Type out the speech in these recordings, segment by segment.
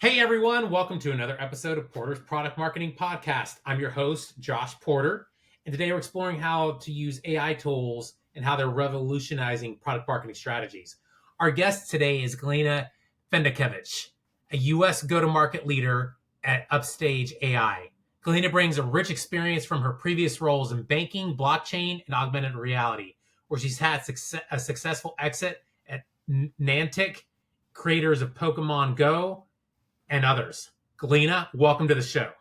Hey everyone, welcome to another episode of Porter's Product Marketing Podcast. I'm your host, Josh Porter, and today we're exploring how to use AI tools and how they're revolutionizing product marketing strategies. Our guest today is Galina Fendikevich, a US go-to-market leader at Upstage AI. Galina brings a rich experience from her previous roles in banking, blockchain, and augmented reality, where she's had a successful exit at Niantic, creators of Pokemon Go, and others. Galina, welcome to the show.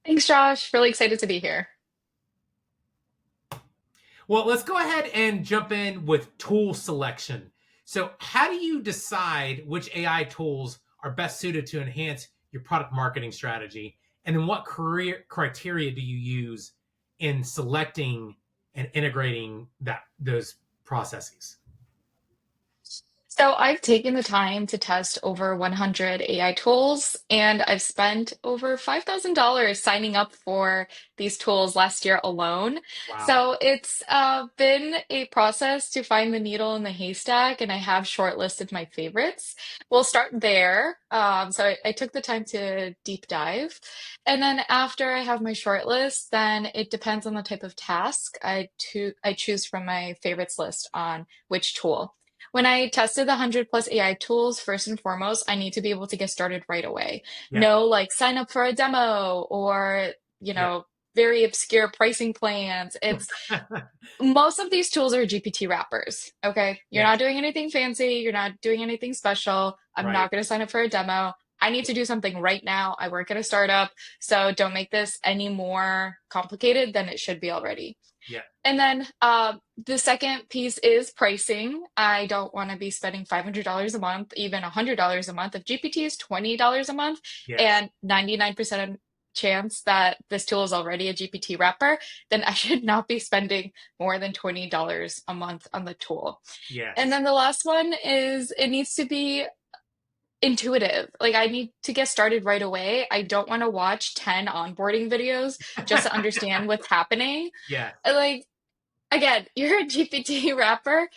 Thanks, Josh. Really excited to be here. Well, let's go ahead and jump in with tool selection. So, how do you decide which AI tools are best suited to enhance your product marketing strategy? And then what criteria do you use in selecting and integrating those processes? So I've taken the time to test over 100 AI tools, and I've spent over $5,000 signing up for these tools last year alone. Wow. So it's been a process to find the needle in the haystack, and I have shortlisted my favorites. We'll start there. So I took the time to deep dive. And then after I have my shortlist, then it depends on the type of task. I choose from my favorites list on which tool. When I tested the 100 plus AI tools, first and foremost, I need to be able to get started right away. Yeah. No, like sign up for a demo or, you Yeah. know, very obscure pricing plans. It's most of these tools are GPT wrappers. Okay. You're Yeah. not doing anything fancy. You're not doing anything special. I'm Right. not going to sign up for a demo. I need to do something right now. I work at a startup. So don't make this any more complicated than it should be already. Yeah. And then the second piece is pricing. I don't want to be spending $500 a month, even $100 a month. If GPT is $20 a month Yes. and 99% chance that this tool is already a GPT wrapper, then I should not be spending more than $20 a month on the tool. And Yes. then the last one is it needs to be intuitive. Like I need to get started right away. I don't want to watch 10 onboarding videos just to understand what's happening. Yes. Like again, you're a GPT wrapper,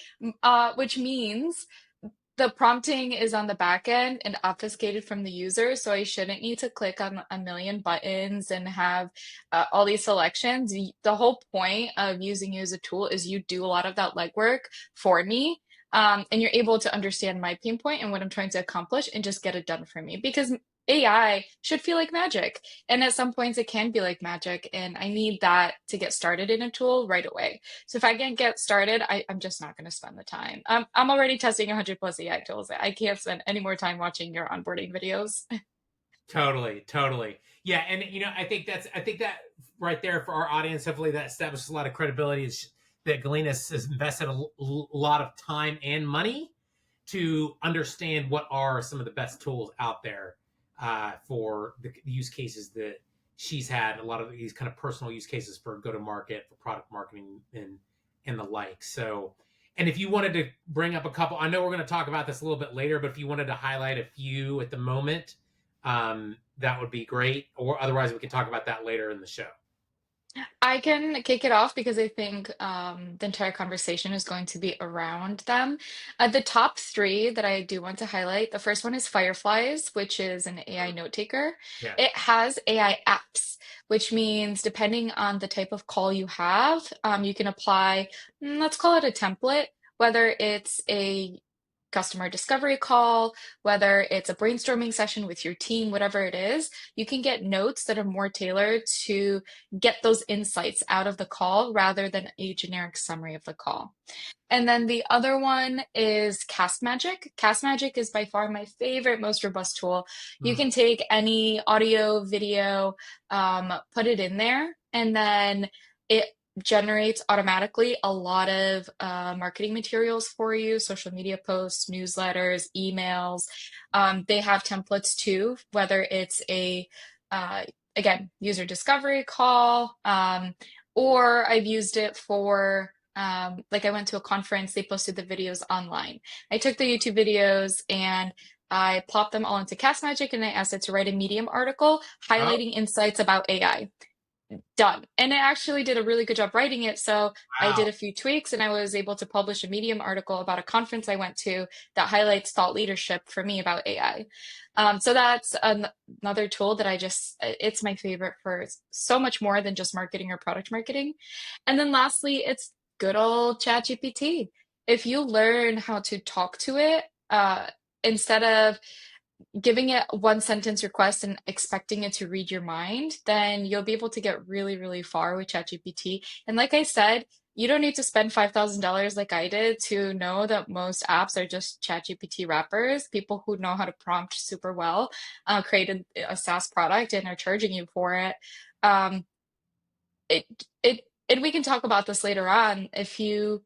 which means the prompting is on the back end and obfuscated from the user. So I shouldn't need to click on a million buttons and have all these selections. The whole point of using you as a tool is you do a lot of that legwork for me. And you're able to understand my pain point and what I'm trying to accomplish and just get it done for me because AI should feel like magic. And at some points, it can be like magic. And I need that to get started in a tool right away. So if I can't get started, I'm just not going to spend the time. I'm already testing 100 plus AI tools. I can't spend any more time watching your onboarding videos. Totally, totally. Yeah, and I think that right there for our audience, hopefully that establishes a lot of credibility. Is that Galena has invested a lot of time and money to understand what are some of the best tools out there for the use cases that she's had. A lot of these kind of personal use cases for go to market, for product marketing, and the like. So, and if you wanted to bring up a couple, I know we're going to talk about this a little bit later, but if you wanted to highlight a few at the moment, that would be great. Or otherwise, we can talk about that later in the show. I can kick it off because I think the entire conversation is going to be around them. The top three that I do want to highlight, the first one is Fireflies, which is an AI note taker. Yeah. It has AI apps, which means depending on the type of call you have, you can apply, let's call it a template, whether it's a customer discovery call, whether it's a brainstorming session with your team, whatever it is, you can get notes that are more tailored to get those insights out of the call rather than a generic summary of the call. And then the other one is Cast Magic. Cast Magic is by far my favorite, most robust tool. You Mm. can take any audio, video, put it in there, and then it generates automatically a lot of marketing materials for you, social media posts, newsletters, emails. They have templates too, whether it's a uh, again, user discovery call, or I've used it for like I went to a conference, they posted the videos online. I took the YouTube videos and I plopped them all into Cast Magic and I asked it to write a Medium article Oh, highlighting insights about AI. done. And it actually did a really good job writing it. So I did Wow. a few tweaks and I was able to publish a Medium article about a conference I went to that highlights thought leadership for me about AI. So that's another tool that it's my favorite for so much more than just marketing or product marketing. And then lastly, it's good old ChatGPT. If you learn how to talk to it, instead of giving it one sentence request and expecting it to read your mind, then you'll be able to get really, really far with ChatGPT. And like I said, you don't need to spend $5,000 like I did to know that most apps are just ChatGPT wrappers, people who know how to prompt super well, created a SaaS product and are charging you for it. Um, it and we can talk about this later on. If you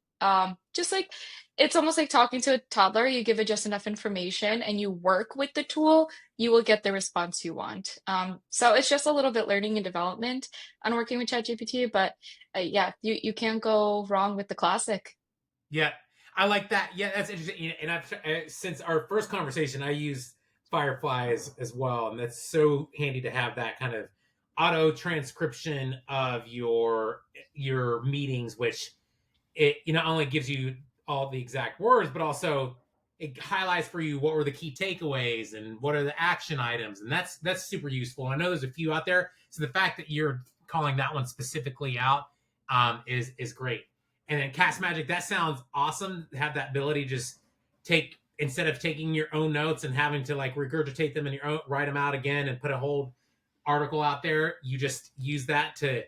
just like, it's almost like talking to a toddler. You give it just enough information and you work with the tool, you will get the response you want. So it's just a little bit learning and development on working with ChatGPT, but yeah, you can't go wrong with the classic. Yeah, I like that. Yeah, that's interesting. And I've since our first conversation, I use Fireflies as well, and that's so handy to have that kind of auto transcription of your meetings, which it not only gives you all the exact words, but also it highlights for you what were the key takeaways and what are the action items, and that's super useful. I know there's a few out there, so the fact that you're calling that one specifically out is great. And then Cast Magic, that sounds awesome. Have that ability to just take instead of taking your own notes and having to like regurgitate them and your own, write them out again and put a whole article out there. You just use that to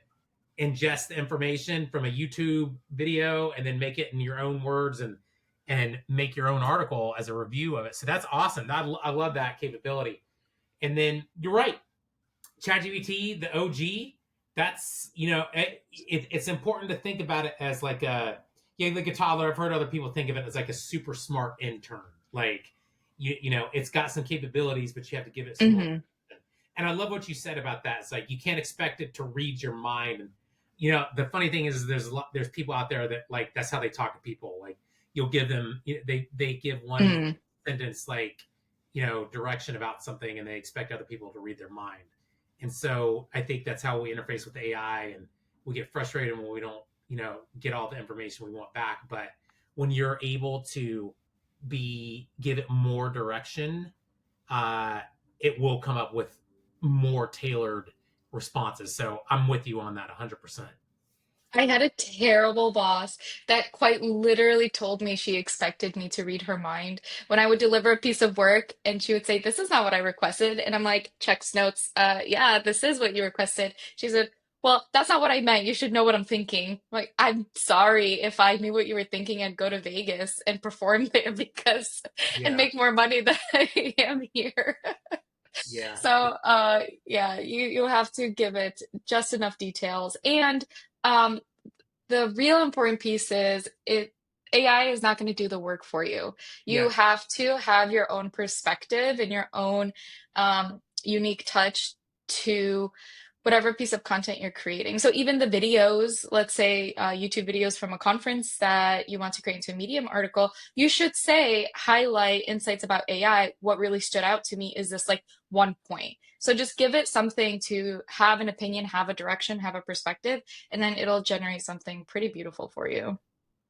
ingest the information from a YouTube video and then make it in your own words and make your own article as a review of it. So that's awesome. I love that capability. And then you're right, ChatGPT, the OG. That's it's important to think about it as like a like a toddler. I've heard other people think of it as like a super smart intern. Like it's got some capabilities, but you have to give it some more. Hmm. And I love what you said about that. It's like you can't expect it to read your mind. And the funny thing is there's people out there that like that's how they talk to people. Like you'll give them they give one Mm. sentence like direction about something, and they expect other people to read their mind. And so I think that's how we interface with AI, and we get frustrated when we don't get all the information we want back. But when you're able to give it more direction, uh, it will come up with more tailored responses. So I'm with you on that 100%. I had a terrible boss that quite literally told me she expected me to read her mind when I would deliver a piece of work and she would say, "This is not what I requested." And I'm like, checks notes. Yeah, this is what you requested. She said, "Well, that's not what I meant. You should know what I'm thinking." I'm like, I'm sorry. If I knew what you were thinking, I'd go to Vegas and perform there because and Yeah. make more money than I am here. Yeah. So, yeah, you have to give it just enough details. And um, the real important piece is AI is not going to do the work for you. You Yeah. have to have your own perspective and your own unique touch to whatever piece of content you're creating. So even the videos, let's say YouTube videos from a conference that you want to create into a Medium article, you should say, highlight insights about AI. What really stood out to me is this like one point. So just give it something to have an opinion, have a direction, have a perspective, and then it'll generate something pretty beautiful for you.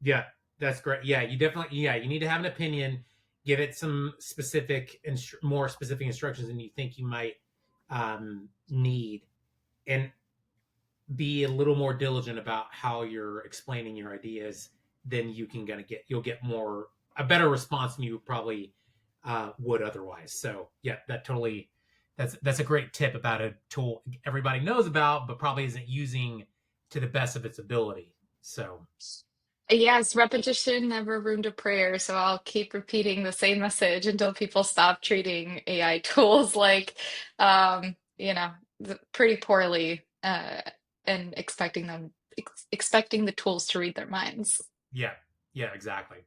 Yeah. That's great. Yeah. You need to have an opinion, give it some more specific instructions than you think you might need, and be a little more diligent about how you're explaining your ideas. Then you'll get a better response than you probably would otherwise. So yeah, that's a great tip about a tool everybody knows about, but probably isn't using to the best of its ability. So Yes, repetition never ruined a prayer, so I'll keep repeating the same message until people stop treating AI tools like, pretty poorly, and expecting the tools to read their minds. yeah, yeah, exactly.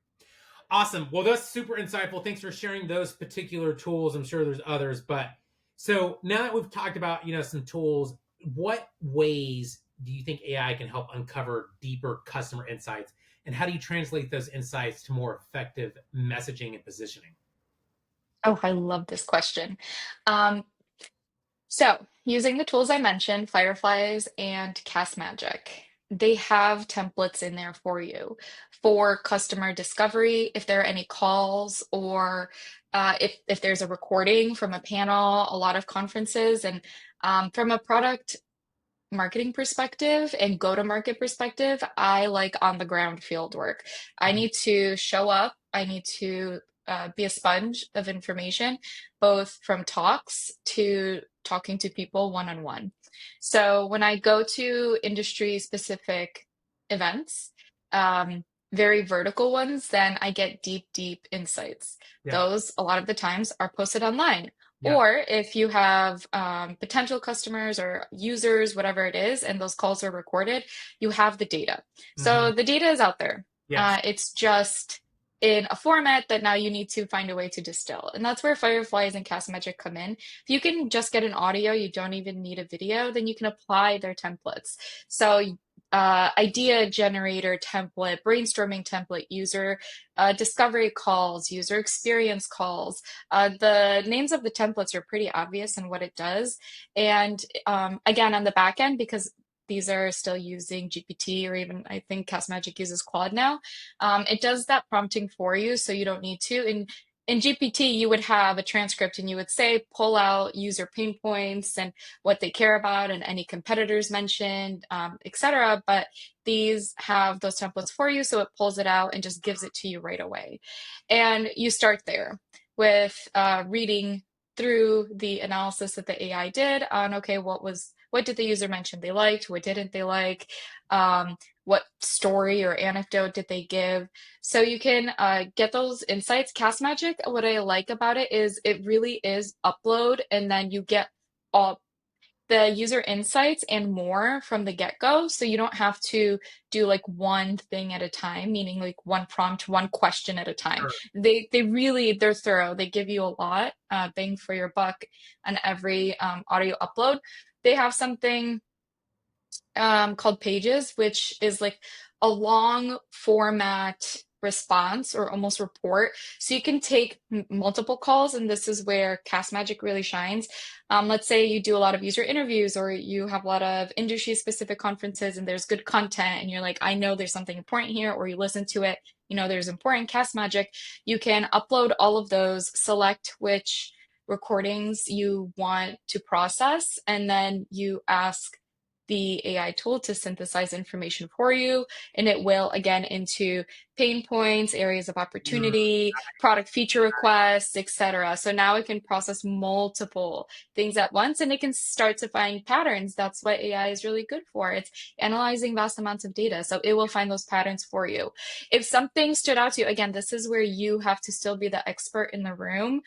Awesome. Well, that's super insightful. Thanks for sharing those particular tools. I'm sure there's others, but so now that we've talked about some tools, what ways do you think AI can help uncover deeper customer insights, and how do you translate those insights to more effective messaging and positioning? Oh, I love this question. Um, So, using the tools I mentioned, Fireflies and Cast Magic, they have templates in there for you for customer discovery. If there are any calls or if there's a recording from a panel, a lot of conferences, and from a product marketing perspective and go to market perspective, I like on the ground field work. I Mhm. need to show up, I need to be a sponge of information, both from talks to talking to people one on one. So when I go to industry specific events, very vertical ones, then I get deep, deep insights. Yeah. Those, a lot of the times, are posted online. Yeah. Or if you have potential customers or users, whatever it is, and those calls are recorded, you have the data. Hmm. So the data is out there. Yes. It's just in a format that now you need to find a way to distill. And that's where Fireflies and Cast Magic come in. If you can just get an audio, you don't even need a video, then you can apply their templates. So idea generator template, brainstorming template, user discovery calls, user experience calls. The names of the templates are pretty obvious in what it does. And again, on the back end, because these are still using GPT or even I think Cast Magic uses Claude now, it does that prompting for you, so you don't need to. In GPT, you would have a transcript and you would say, pull out user pain points and what they care about and any competitors mentioned, etc. But these have those templates for you, so it pulls it out and just gives it to you right away. And you start there with reading through the analysis that the AI did on, okay, what did the user mention they liked, what didn't they like, what story or anecdote did they give. So you can get those insights. Cast Magic, what I like about it is it really is upload and then you get all the user insights and more from the get-go. So you don't have to do like one thing at a time, meaning like one prompt, one question at a time. Sure. They really, they're thorough. They give you a lot, bang for your buck on every audio upload. They have something called Pages, which is like a long format response or almost report. So you can take multiple calls, and this is where Cast Magic really shines. Let's say you do a lot of user interviews or you have a lot of industry specific conferences and there's good content, and you're like, I know there's something important here, or you listen to it, you know, there's important Cast Magic. You can upload all of those, select which recordings you want to process, and then you ask the AI tool to synthesize information for you, and it will again into pain points, areas of Mm, opportunity, product feature requests, etc. So now it can process multiple things at once and it can start to find patterns. That's what AI is really good for. It's analyzing vast amounts of data. So it will find those patterns for you. If something stood out to you, again, this is where you have to still be the expert in the room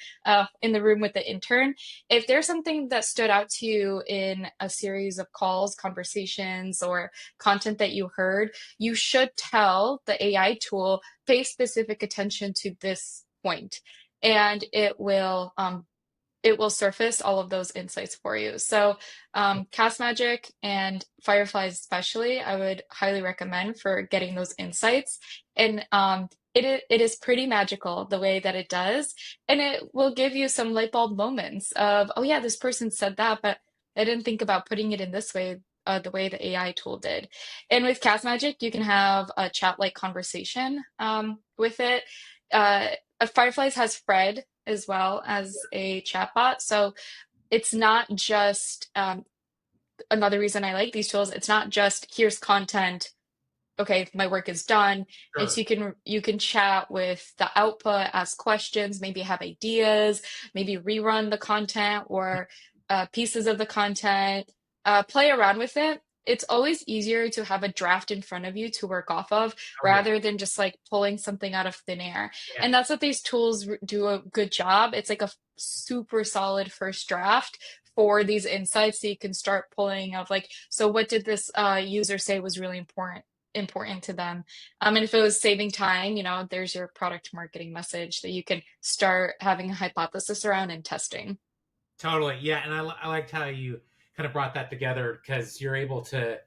with the intern. If there's something that stood out to you in a series of calls, conversations, or content that you heard, you should tell the AI tool, pay specific attention to this point, and it will surface all of those insights for you. So, Cast Magic and Fireflies, especially, I would highly recommend for getting those insights. And it is pretty magical the way that it does. And it will give you some light bulb moments of, oh, yeah, this person said that, but I didn't think about putting it in this way. The way the AI tool did. And with Cast Magic, you can have a chat like conversation with it. Uh, Fireflies has Fred as well as a chatbot. So it's not just another reason I like these tools. It's not just here's content. Okay, my work is done. It's sure. you can chat with the output, ask questions, maybe have ideas, maybe rerun the content or pieces of the content, play around with it. It's always easier to have a draft in front of you to work off of Oh yeah. rather than just like pulling something out of thin air. Yeah. And that's what these tools do a good job. It's like a super solid first draft for these insights so you can start pulling of like, so what did this user say was really important to them. And if it was saving time, you know, there's your product marketing message that you can start having a hypothesis around and testing. Totally. Yeah. And I liked how you kind of brought that together because you're able to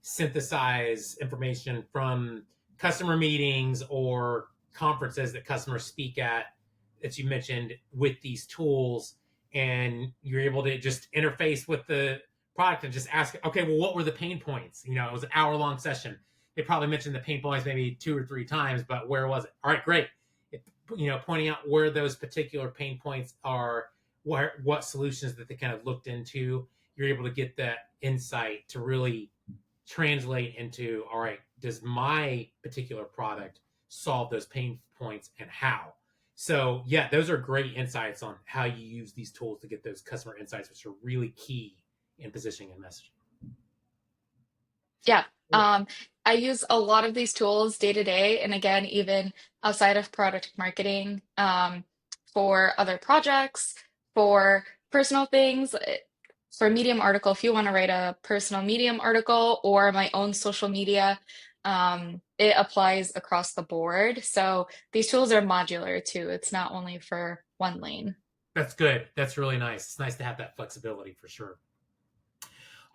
synthesize information from customer meetings or conferences that customers speak at, that you mentioned, with these tools. and you're able to just interface with the product and just ask, okay, well, what were the pain points? You know, it was an hour long session. They probably mentioned the pain points maybe 2 or 3 times, but where was it? All right, great. You know, pointing out where those particular pain points are, what solutions that they kind of looked into. You're able to get that insight to really translate into, all right, does my particular product solve those pain points and how? So yeah, those are great insights on how you use these tools to get those customer insights, which are really key in positioning and messaging. Yeah. Cool. I use a lot of these tools day to day, and again, even outside of product marketing, for other projects, for personal things, for a Medium article, if you want to write a personal Medium article or my own social media, it applies across the board. So these tools are modular too. It's not only for one lane. That's good. That's really nice. It's nice to have that flexibility for sure.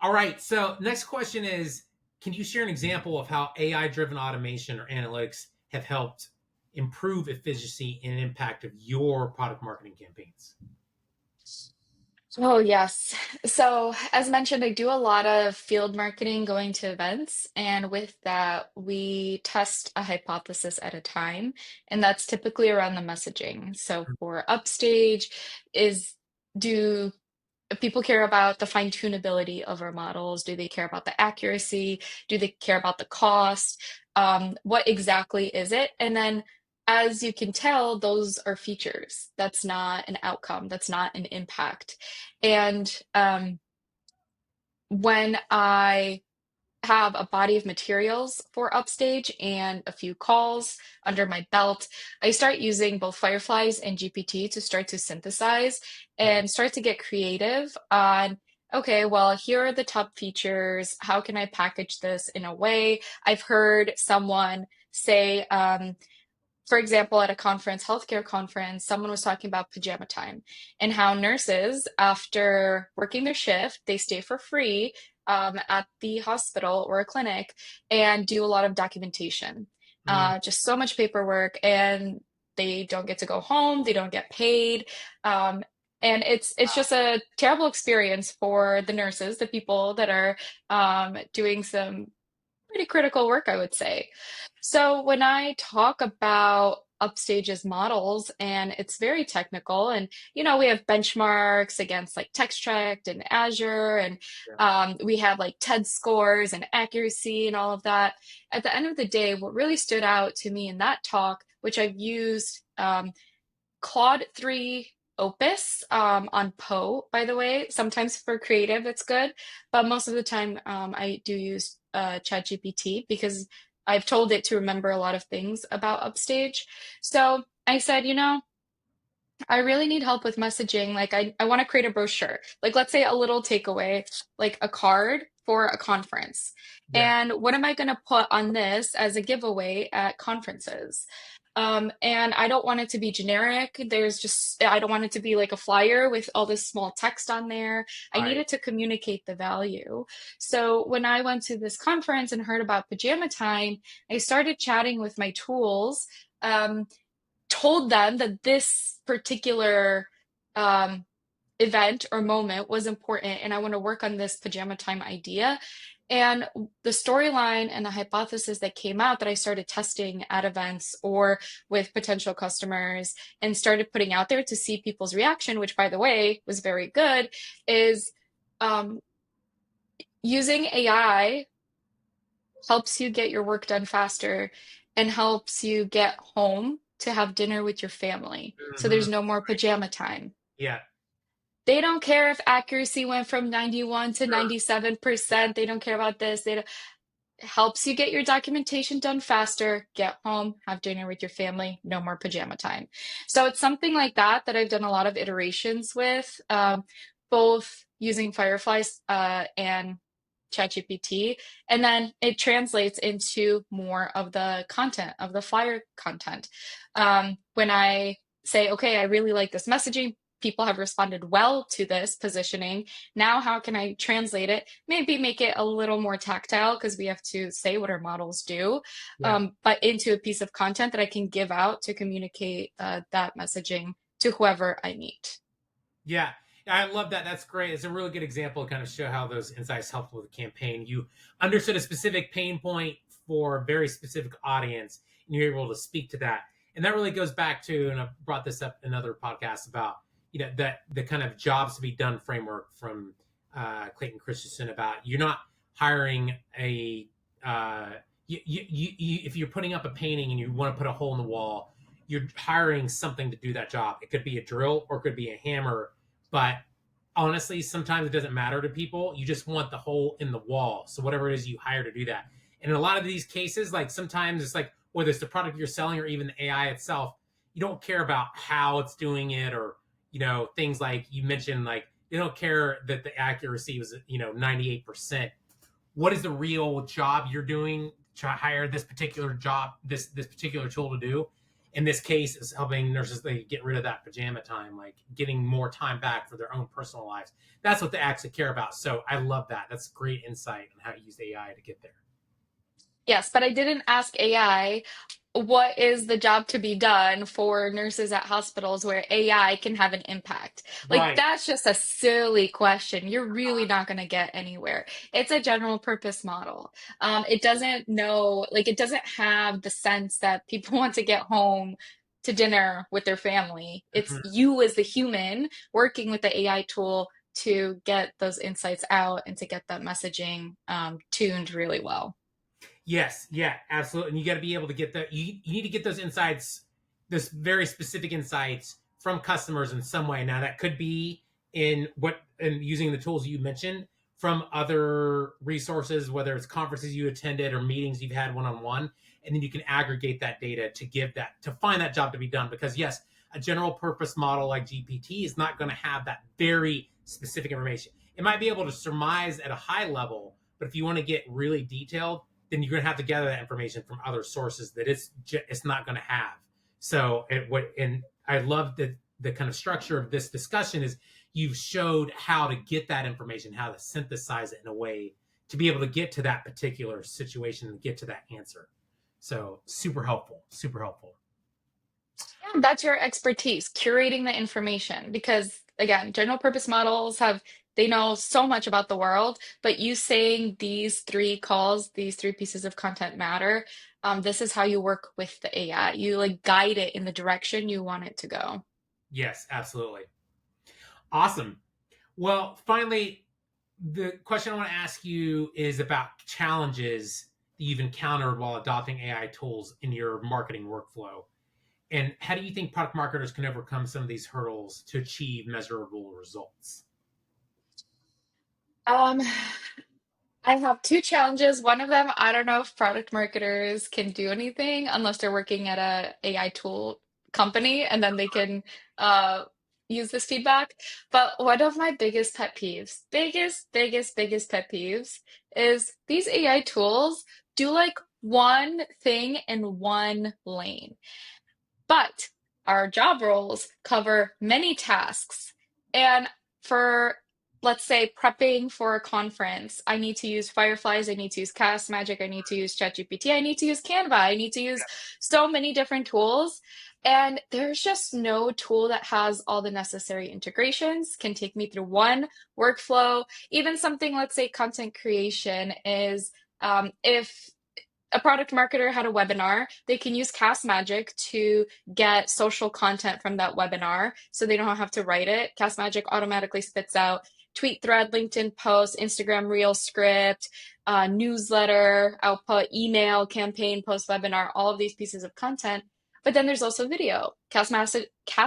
All right. So next question is, can you share an example of how AI driven automation or analytics have helped improve efficiency and impact of your product marketing campaigns? Oh, yes. So, as mentioned, I do a lot of field marketing going to events. And with that, we test a hypothesis at a time. And that's typically around the messaging. So, for upstage, is do people care about the fine tunability of our models? Do they care about the accuracy? Do they care about the cost? What exactly is it? And then, as you can tell, those are features. That's not an outcome. That's not an impact. And when I have a body of materials for Upstage and a few calls under my belt, I start using both Fireflies and GPT to start to synthesize Yeah. and start to get creative on, okay, well, here are the top features. How can I package this in a way? I've heard someone say, for example, at a conference, healthcare conference, someone was talking about pajama time and how nurses, after working their shift, they stay for free at the hospital or a clinic and do a lot of documentation. Mm, Just so much paperwork, and they don't get to go home. They don't get paid. Um, and it's just a terrible experience for the nurses, the people that are doing some pretty critical work, I would say. So when I talk about Upstage's models, and it's very technical, and we have benchmarks against like TextChecked and Azure, and yeah. we have like TED scores and accuracy and all of that. At the end of the day, what really stood out to me in that talk, which I've used Claude 3 Opus on Poe, by the way. Sometimes for creative, it's good, but most of the time, I do use ChatGPT because I've told it to remember a lot of things about Upstage. So I said, I really need help with messaging. Like, I want to create a brochure. Like, let's say a little takeaway, like a card for a conference. Yeah. And what am I going to put on this as a giveaway at conferences? And I don't want it to be generic. I don't want it to be like a flyer with all this small text on there. I need Right. it to communicate the value. So when I went to this conference and heard about pajama time, I started chatting with my tools. Told them that this particular um, event or moment was important and I want to work on this pajama time idea. And the storyline and the hypothesis that came out that I started testing at events or with potential customers and started putting out there to see people's reaction, which by the way was very good, is um, using AI helps you get your work done faster and helps you get home to have dinner with your family. So Hmm. there's no more pajama time. Yeah. They don't care if accuracy went from 91 to Sure. Yeah. 97%. They don't care about this. They don't, it helps you get your documentation done faster, get home, have dinner with your family, no more pajama time. So it's something like that that I've done a lot of iterations with, both using Fireflies and ChatGPT, and then it translates into more of the content of the flyer content. When I say, okay, I really like this messaging, people have responded well to this positioning. Now, how can I translate it? Maybe make it a little more tactile because we have to say what our models do, Yeah. but into a piece of content that I can give out to communicate that messaging to whoever I meet. Yeah. I love that. That's great. It's a really good example to kind of show how those insights helped with the campaign. You understood a specific pain point for a very specific audience, and you're able to speak to that. And that really goes back to, and I've brought this up in other podcasts about, that the kind of jobs to be done framework from Clayton Christensen about you're not hiring a if you're putting up a painting and you want to put a hole in the wall, you're hiring something to do that job. It could be a drill or it could be a hammer, but honestly, sometimes it doesn't matter to people. You just want the hole in the wall. So whatever it is you hire to do that. And in a lot of these cases, like sometimes it's like whether it's the product you're selling or even the AI itself, you don't care about how it's doing it, or things like you mentioned, like they don't care that the accuracy was 98%. What is the real job you're doing to hire this particular job, this particular tool to do? In this case, is helping nurses get rid of that pajama time, like getting more time back for their own personal lives. That's what they actually care about. So I love that. That's great insight on how to use AI to get there. Yes, but I didn't ask AI what is the job to be done for nurses at hospitals where AI can have an impact. Like, Right. that's just a silly question. You're really not going to get anywhere. It's a general purpose model. It doesn't know, like, it doesn't have the sense that people want to get home to dinner with their family. It's Mhm. you as the human working with the AI tool to get those insights out and to get that messaging tuned really well. Yes, yeah, absolutely. And you got to be able to get you need to get those insights, this very specific insights from customers in some way. Now that could be in using the tools you mentioned from other resources, whether it's conferences you attended or meetings you've had one-on-one, and then you can aggregate that data to find that job to be done. Because yes, a general purpose model like GPT is not going to have that very specific information. It might be able to surmise at a high level, but if you want to get really detailed, then you're going to have to gather that information from other sources that it's not going to have. So and I love that the kind of structure of this discussion is you've showed how to get that information, how to synthesize it in a way to be able to get to that particular situation and get to that answer. So super helpful, super helpful. Yeah, that's your expertise, curating the information. Because again, general purpose models they know so much about the world, but you saying these three calls, these three pieces of content matter, this is how you work with the AI. You like guide it in the direction you want it to go. Yes, absolutely. Awesome. Well, finally, the question I want to ask you is about challenges that you've encountered while adopting AI tools in your marketing workflow. And how do you think product marketers can overcome some of these hurdles to achieve measurable results? Um, I have two challenges. One of them, I don't know if product marketers can do anything unless they're working at a AI tool company and then they can uh, use this feedback. But one of my biggest pet peeves, biggest pet peeves is these AI tools do like one thing in one lane. But our job roles cover many tasks. And for, let's say, prepping for a conference, I need to use Fireflies, I need to use Cast Magic, I need to use ChatGPT, I need to use Canva, I need to use so many different tools. And there's just no tool that has all the necessary integrations, can take me through one workflow. Even something, let's say, content creation is if a product marketer had a webinar, they can use Cast Magic to get social content from that webinar so they don't have to write it. Cast Magic automatically spits out tweet thread, LinkedIn post, Instagram reel script, newsletter output, email campaign, post webinar, all of these pieces of content. But then there's also video. Cast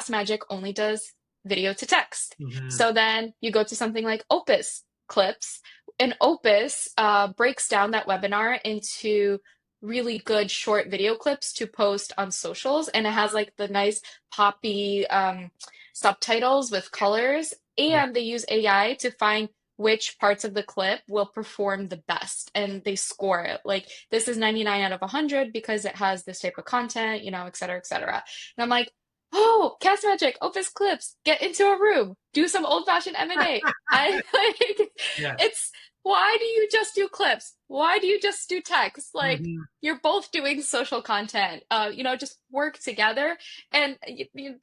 Magic only does video to text. Mm-hmm. So then you go to something like Opus Clips, and Opus breaks down that webinar into really good short video clips to post on socials. And it has like the nice poppy subtitles with colors. Yeah. And they use AI to find which parts of the clip will perform the best. And they score it. Like, this is 99 out of 100 because it has this type of content, et cetera, et cetera. And I'm like, oh, Cast Magic, Opus Clips, get into a room, do some old fashioned M&A. I like Yes. it's why do you just do clips? why do you just do text? Like, Mhm. you're both doing social content. Just work together. And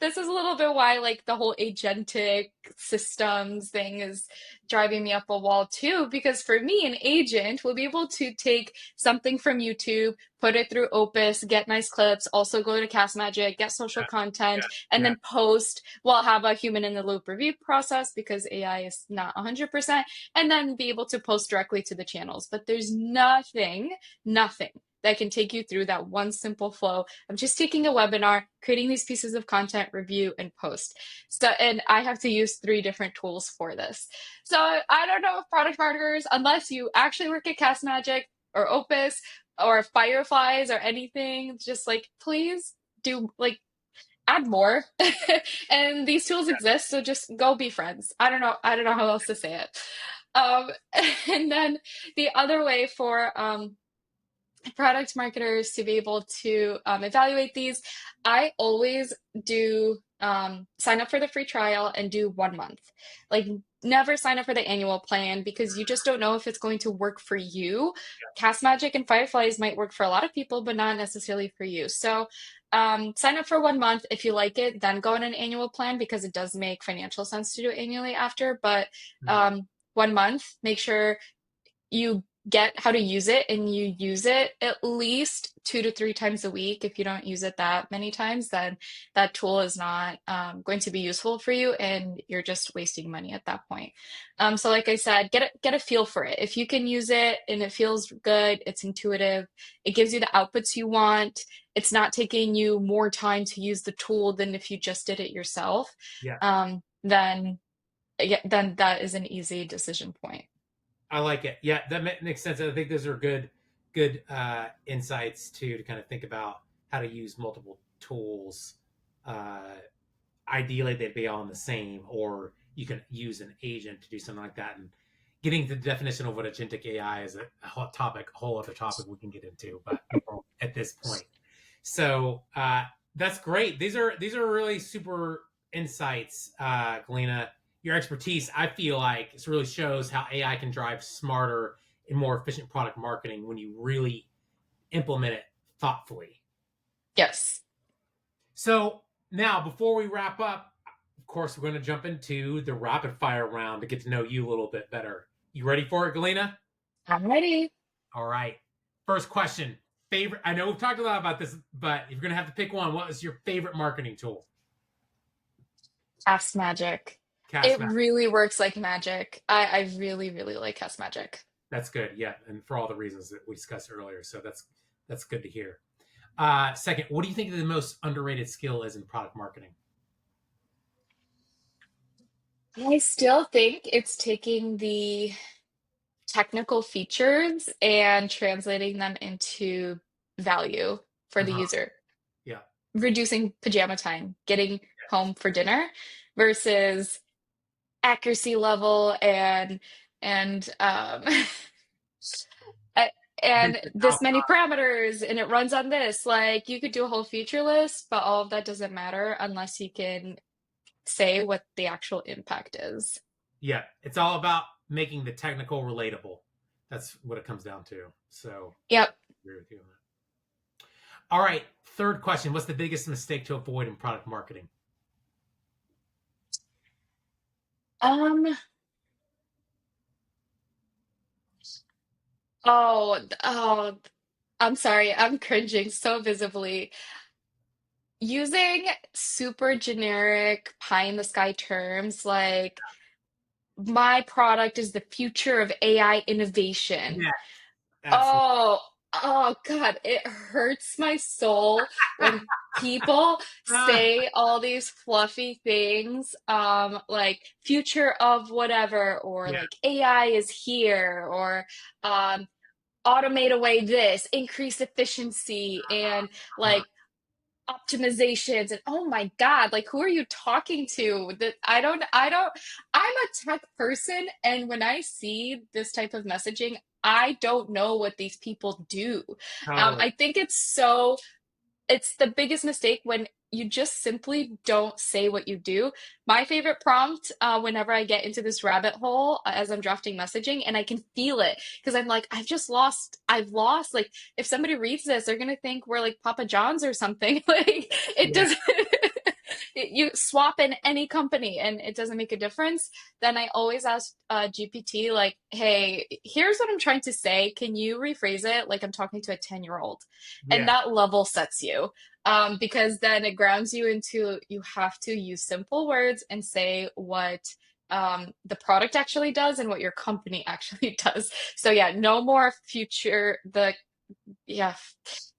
this is a little bit why, like, the whole agentic systems thing is driving me up a wall too. Because for me, an agent will be able to take something from YouTube, put it through Opus, get nice clips, also go to Cast Magic, get social Yeah, content, and yeah, then post. Well, have a human in the loop review process because AI is not 100%, and then be able to post directly to the channels. But there's nothing that can take you through that one simple flow of just taking a webinar, creating these pieces of content, review, and post. So, and I have to use 3 different tools for this. So I don't know if product marketers, unless you actually work at Cast Magic or Opus or Fireflies or anything, just like please do like add more. And these tools exist, so just go be friends. I don't know how else to say it. Um, and then the other way for product marketers to be able to evaluate these, I always do sign up for the free trial and do 1 month. Like, never sign up for the annual plan because you just don't know if it's going to work for you. Cast Magic and Fireflies might work for a lot of people, but not necessarily for you. So, sign up for 1 month. If you like it, then go on an annual plan because it does make financial sense to do it annually after. But Mhm. 1 month, make sure you get how to use it and you use it at least 2 to 3 times a week. If you don't use it that many times, then that tool is not going to be useful for you and you're just wasting money at that point. So like I said, get a feel for it. If you can use it and it feels good, it's intuitive, it gives you the outputs you want, it's not taking you more time to use the tool than if you just did it yourself, Yeah, then yeah, then that is an easy decision point. I like it. Yeah, that makes sense. I think those are good insights too, to kind of think about how to use multiple tools. Uh, Ideally, they'd be all the same, or you can use an agent to do something like that. And getting the definition of what agentic AI is a whole other topic we can get into, but at this point. So that's great. These are really super insights, Galina. Your expertise, I feel like, it really shows how AI can drive smarter and more efficient product marketing when you really implement it thoughtfully. Yes. So now, before we wrap up, of course, we're going to jump into the rapid fire round to get to know you a little bit better. You ready for it, Galina? I'm ready. All right. First question. Favorite. I know we've talked a lot about this, but if you're going to have to pick one, what is your favorite marketing tool? Cast Magic. Cast It Magic. really works like magic. I really, really like Cast Magic. That's good. Yeah, and for all the reasons that we discussed earlier, so that's good to hear. Second, what do you think the most underrated skill is in product marketing? I still think it's taking the technical features and translating them into value for the Uh-huh. user. Yeah. Reducing pajama time, getting home for dinner versus accuracy level and a- and Business this many outcome. parameters and it runs on this. Like, you could do a whole feature list, but all of that doesn't matter unless you can say what the actual impact is. Yeah, it's all about making the technical relatable. That's what it comes down to. So, Yep. I agree with you on that. All right. Third question. What's the biggest mistake to avoid in product marketing? Um, oh, I'm sorry. I'm cringing so visibly. Using super generic pie in the sky terms like my product is the future of AI innovation. Yeah, absolutely. Oh, oh God, it hurts my soul when people Ah, say all these fluffy things, like future of whatever, or yeah. like AI is here, or um, automate away this, increase efficiency, and Uh-huh. like optimizations. And oh my God, like who are you talking to? That I don't, I'm a tech person, and when I see this type of messaging, I don't know what these people do. Totally. I think it's so it's the biggest mistake when you just simply don't say what you do. My favorite prompt, whenever I get into this rabbit hole as I'm drafting messaging, and I can feel it because I'm like, I've lost. Like, if somebody reads this, they're gonna think we're like Papa John's or something. Like, it Yeah. doesn't. You swap in any company and it doesn't make a difference. Then I always ask GPT, like, hey, here's what I'm trying to say. Can you rephrase it like I'm talking to a 10-year-old? And Yeah. that level sets you, because then it grounds you into you have to use simple words and say what the product actually does and what your company actually does. So yeah, no more future the yeah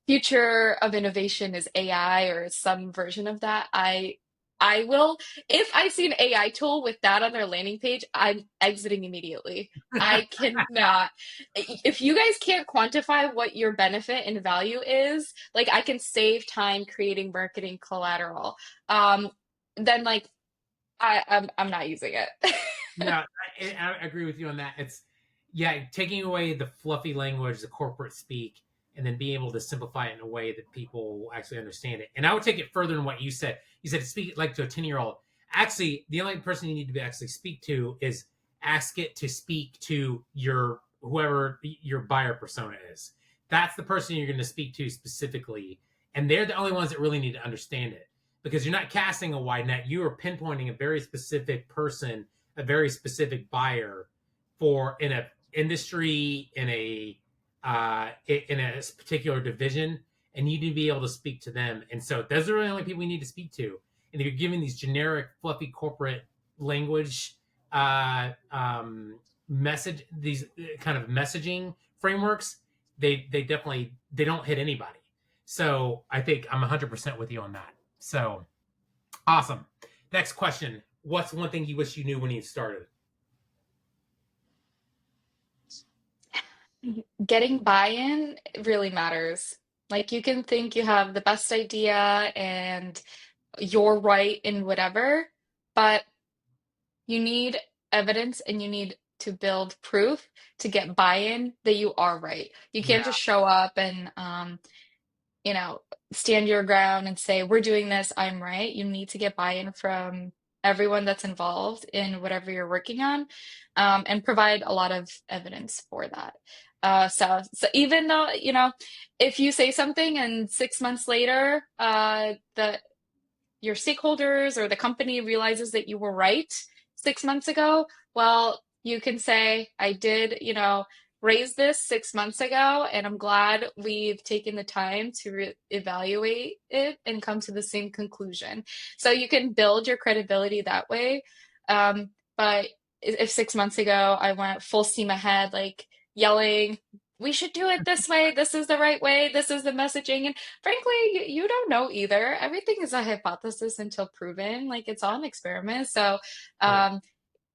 future of innovation is AI or some version of that. I will, if I see an AI tool with that on their landing page, I'm exiting immediately. I cannot. If you guys can't quantify what your benefit and value is, like I can save time creating marketing collateral. Then like I'm not using it. No, I agree with you on that. It's yeah, taking away the fluffy language, the corporate speak, and then being able to simplify it in a way that people will actually understand it. And I would take it further than what you said. You said speak like to a 10-year-old. Actually, the only person you need to be actually speak to is ask it to speak to your whoever your buyer persona is. That's the person you're going to speak to specifically, and they're the only ones that really need to understand it because you're not casting a wide net. You are pinpointing a very specific person, a very specific buyer for in a industry in a particular division, and you need to be able to speak to them. And so those are really the only people we need to speak to. And if you're giving these generic fluffy corporate language message, these kind of messaging frameworks, they definitely they don't hit anybody. So I think I'm 100% with you on that. So awesome. Next question. What's one thing you wish you knew when you started? Getting buy-in really matters. Like you can think you have the best idea and you're right in whatever, but you need evidence and you need to build proof to get buy-in that you are right. You can't Yeah, just show up and you know, stand your ground and say, we're doing this, I'm right. You need to get buy-in from everyone that's involved in whatever you're working on, and provide a lot of evidence for that. So even though, if you say something and 6 months later, the your stakeholders or the company realizes that you were right 6 months ago, well, you can say, I did, raise this 6 months ago, and I'm glad we've taken the time to evaluate it and come to the same conclusion. So you can build your credibility that way. But if 6 months ago I went full steam ahead, like yelling, we should do it this way, this is the right way, this is the messaging, and frankly, you don't know either. Everything is a hypothesis until proven. Like it's all an experiment. So, right. um,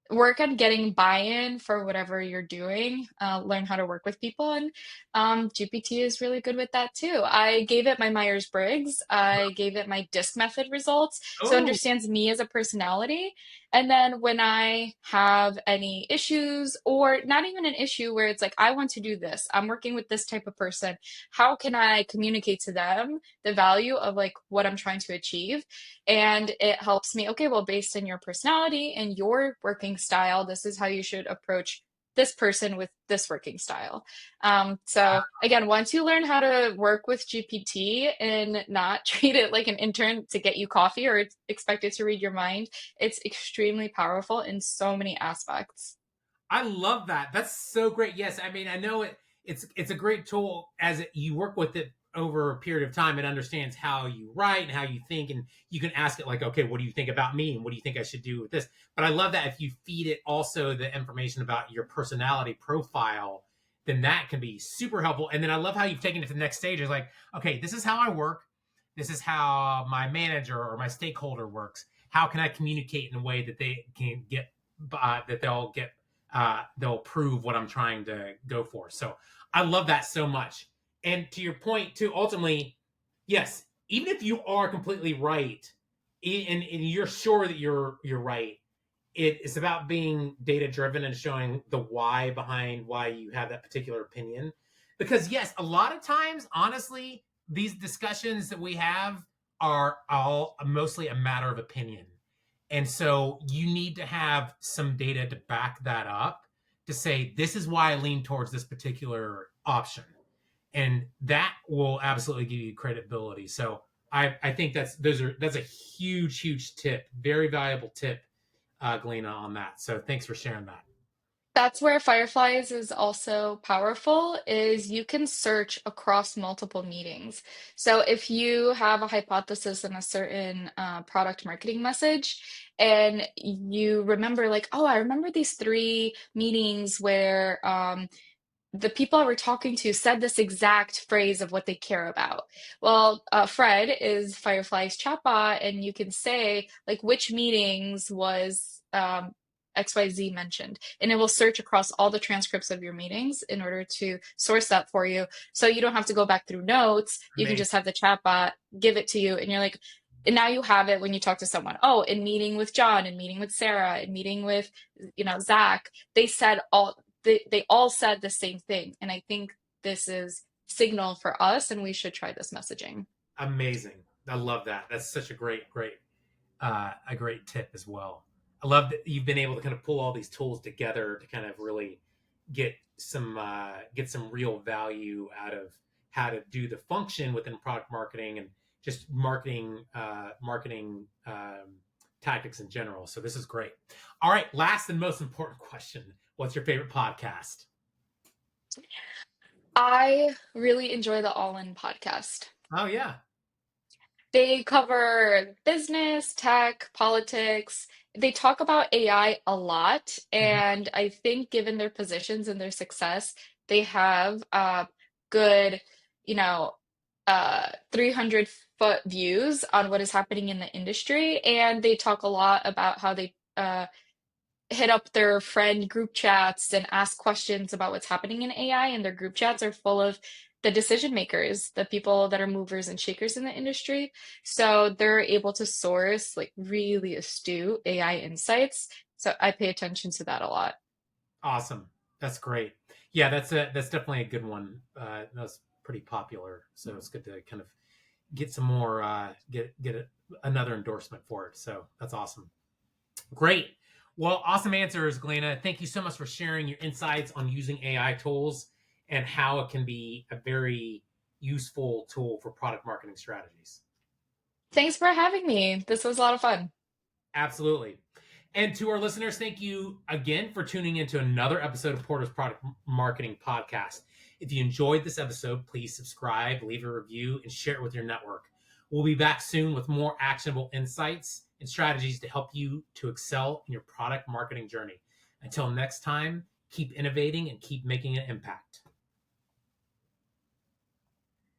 work on getting buy-in for whatever you're doing. Learn how to work with people, and GPT is really good with that too. I gave it my Myers-Briggs. I gave it my DISC method results, so it Oh, understands me as a personality. And then when I have any issues, or not even an issue where it's like, I want to do this, I'm working with this type of person, how can I communicate to them the value of like what I'm trying to achieve? And it helps me, okay, well, based on your personality and your working style, this is how you should approach this person with this working style. So again, once you learn how to work with GPT and not treat it like an intern to get you coffee or expect it to read your mind, it's extremely powerful in so many aspects. I love that. That's so great. Yes, I mean I know it. It's a great tool as you work with it over a period of time. It understands how you write and how you think, and you can ask it like, okay, what do you think about me, and what do you think I should do with this? But I love that if you feed it also the information about your personality profile, then that can be super helpful. And then I love how you've taken it to the next stage. It's like, okay, this is how I work. This is how my manager or my stakeholder works. How can I communicate in a way that they can get that they'll prove what I'm trying to go for. So I love that so much. And to your point too, ultimately, yes, even if you are completely right, and you're sure that you're right, it's about being data driven and showing the why behind why you have that particular opinion. Because yes, a lot of times, honestly, these discussions that we have are all mostly a matter of opinion. And so you need to have some data to back that up to say, this is why I lean towards this particular option. And that will absolutely give you credibility. So I think that's a huge tip, very valuable tip, Galina, on that. So thanks for sharing that. That's where Fireflies is also powerful, is you can search across multiple meetings. So if you have a hypothesis in a certain product marketing message and you remember like, oh, I remember these three meetings where the people I were talking to said this exact phrase of what they care about. Well, Fred is Firefly's chatbot, and you can say like which meetings was XYZ mentioned, and it will search across all the transcripts of your meetings in order to source that for you. So you don't have to go back through notes. You can Amazing. just have the chatbot give it to you, and you're like, and now you have it when you talk to someone. Oh, in meeting with John, in meeting with Sarah, in meeting with, Zach, they said all they all said the same thing. And I think this is signal for us, and we should try this messaging. Amazing. I love that. That's such a great tip as well. I love that you've been able to kind of pull all these tools together to kind of really get some real value out of how to do the function within product marketing and just marketing tactics in general. So this is great. All right, last and most important question: what's your favorite podcast? I really enjoy the All In podcast. Oh yeah. They cover business, tech, politics. They talk about AI a lot. Mhm. And I think, given their positions and their success, they have good, 300-foot views on what is happening in the industry. And they talk a lot about how they hit up their friend group chats and ask questions about what's happening in AI, and their group chats are full of the decision makers, the people that are movers and shakers in the industry. So they're able to source like really astute AI insights. So I pay attention to that a lot. Awesome. That's great. Yeah, that's definitely a good one. That's pretty popular, so it's good to kind of get some more another endorsement for it. So that's awesome. Great. Well, awesome answers, Galena. Thank you so much for sharing your insights on using AI tools and how it can be a very useful tool for product marketing strategies. Thanks for having me. This was a lot of fun. Absolutely. And to our listeners, thank you again for tuning into another episode of Porter's Product Marketing Podcast. If you enjoyed this episode, please subscribe, leave a review, and share it with your network. We'll be back soon with more actionable insights and strategies to help you to excel in your product marketing journey. Until next time, keep innovating and keep making an impact.